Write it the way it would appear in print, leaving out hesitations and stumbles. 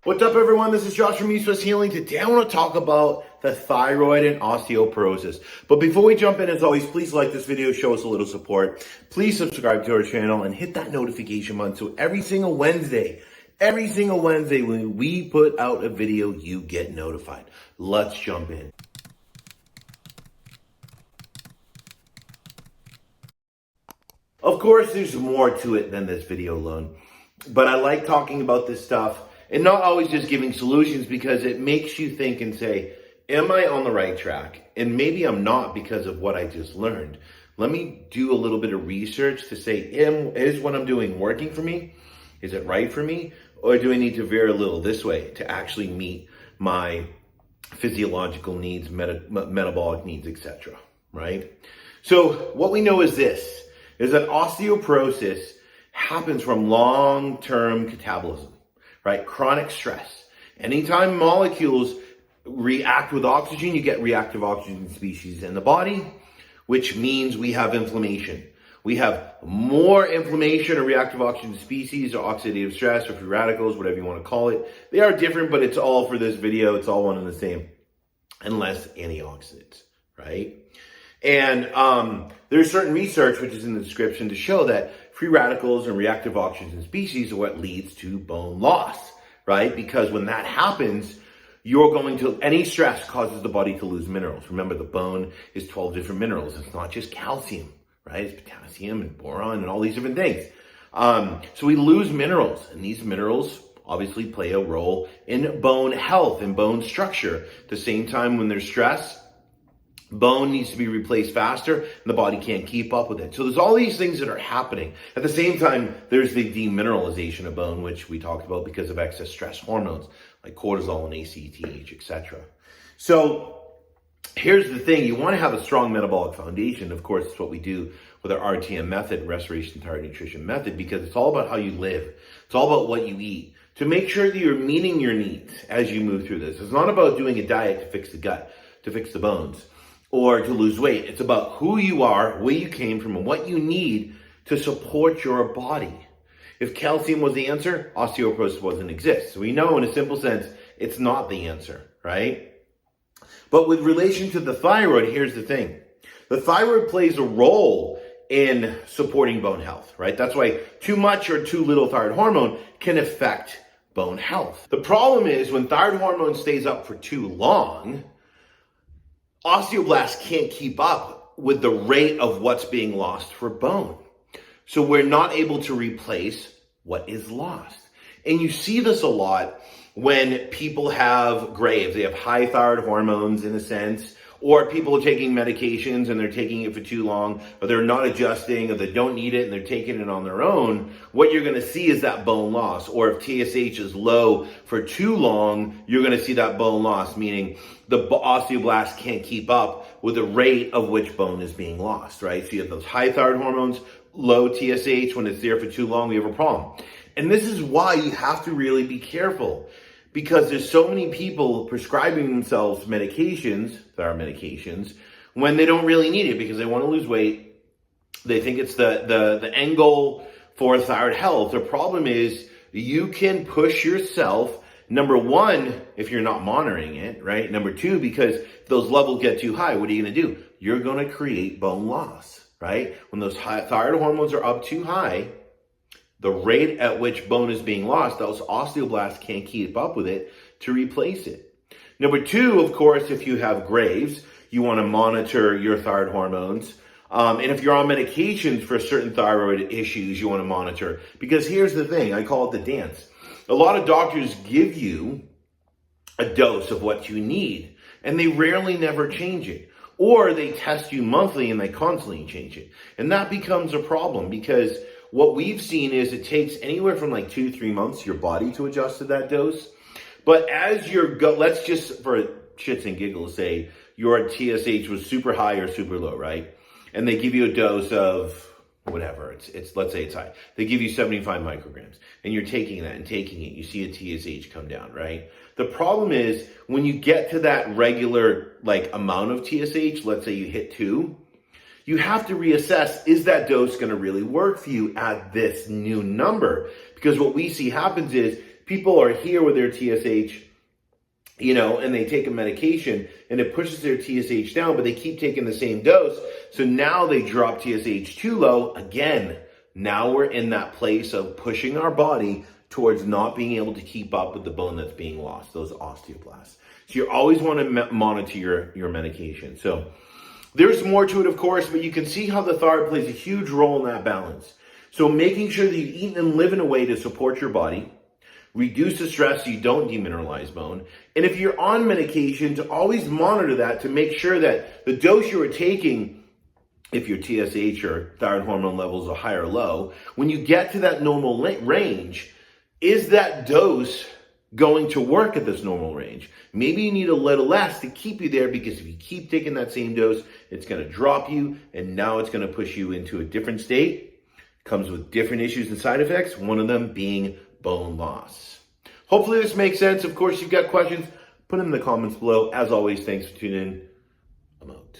What's up, everyone? This is Josh from East West Healing. Today I want to talk about the thyroid and osteoporosis. But before we jump in, as always, please like this video, show us a little support. Please subscribe to our channel and hit that notification button so every single Wednesday when we put out a video, you get notified. Let's jump in. Of course, there's more to it than this video alone, but I like talking about this stuff and not always just giving solutions, because it makes you think and say, am I on the right track? And maybe I'm not because of what I just learned. Let me do a little bit of research to say, is what I'm doing working for me? Is it right for me? Or do I need to vary a little this way to actually meet my physiological needs, metabolic needs, etc., right? So what we know is this, is that osteoporosis happens from long-term catabolism, right? Chronic stress. Anytime molecules react with oxygen, you get reactive oxygen species in the body, which means we have inflammation. We have more inflammation or reactive oxygen species or oxidative stress or free radicals, whatever you want to call it. They are different, but it's all for this video. It's all one and the same, and less antioxidants, right? And there's certain research, which is in the description, to show that free radicals and reactive oxygen species are what leads to bone loss, right? Because when that happens, any stress causes the body to lose minerals. Remember, the bone is 12 different minerals. It's not just calcium, right? It's potassium and boron and all these different things. So we lose minerals, and these minerals obviously play a role in bone health and bone structure. At the same time, when there's stress, bone needs to be replaced faster, and the body can't keep up with it. So there's all these things that are happening. At the same time, there's the demineralization of bone, which we talked about because of excess stress hormones like cortisol and ACTH, etc. So here's the thing. You want to have a strong metabolic foundation. Of course, it's what we do with our RTM method, Restoration Thyroid Nutrition Method, because it's all about how you live. It's all about what you eat, to make sure that you're meeting your needs as you move through this. It's not about doing a diet to fix the gut, to fix the bones, or to lose weight. It's about who you are, where you came from, and what you need to support your body. If calcium was the answer, osteoporosis wouldn't exist. So we know in a simple sense, it's not the answer, right? But with relation to the thyroid, here's the thing. The thyroid plays a role in supporting bone health, right? That's why too much or too little thyroid hormone can affect bone health. The problem is when thyroid hormone stays up for too long, osteoblasts can't keep up with the rate of what's being lost for bone. So we're not able to replace what is lost. And you see this a lot when people have graves. They have high thyroid hormones in a sense, or people are taking medications and they're taking it for too long, or they're not adjusting, or they don't need it and they're taking it on their own. What you're going to see is that bone loss. Or if TSH is low for too long, you're going to see that bone loss, meaning the osteoblast can't keep up with the rate of which bone is being lost, right? So you have those high thyroid hormones, low TSH. When it's there for too long, we have a problem. And this is why you have to really be careful, because there's so many people prescribing themselves medications, thyroid medications, when they don't really need it because they want to lose weight. They think it's the end goal for thyroid health. The problem is you can push yourself, number one, if you're not monitoring it, right? Number two, because if those levels get too high, what are you going to do? You're going to create bone loss, right? When those thyroid hormones are up too high, the rate at which bone is being lost, those osteoblasts can't keep up with it to replace it. Number two, of course, if you have graves, you want to monitor your thyroid hormones. And if you're on medications for certain thyroid issues, you want to monitor. Because here's the thing, I call it the dance. A lot of doctors give you a dose of what you need, and they rarely never change it. Or they test you monthly and they constantly change it. And that becomes a problem, because what we've seen is it takes anywhere from like 2-3 months your body to adjust to that dose. But as let's just for shits and giggles say your TSH was super high or super low, right? And they give you a dose of whatever, it's let's say it's high. They give you 75 micrograms and you're taking that and taking it. You see a TSH come down, right? The problem is when you get to that regular amount of TSH, let's say you hit 2, you have to reassess, is that dose going to really work for you at this new number? Because what we see happens is people are here with their TSH, and they take a medication and it pushes their TSH down, but they keep taking the same dose. So now they drop TSH too low. Again, now we're in that place of pushing our body towards not being able to keep up with the bone that's being lost, those osteoblasts. So you always want to monitor your medication. So there's more to it, of course, but you can see how the thyroid plays a huge role in that balance. So making sure that you eat and live in a way to support your body, reduce the stress so you don't demineralize bone. And if you're on medication, to always monitor that to make sure that the dose you are taking, if your TSH or thyroid hormone levels are high or low, when you get to that normal range, is that dose going to work at this normal range? Maybe you need a little less to keep you there, because if you keep taking that same dose, it's going to drop you, and now it's going to push you into a different state. Comes with different issues and side effects, one of them being bone loss. Hopefully this makes sense. Of course, if you've got questions, put them in the comments below. As always, thanks for tuning in. I'm out.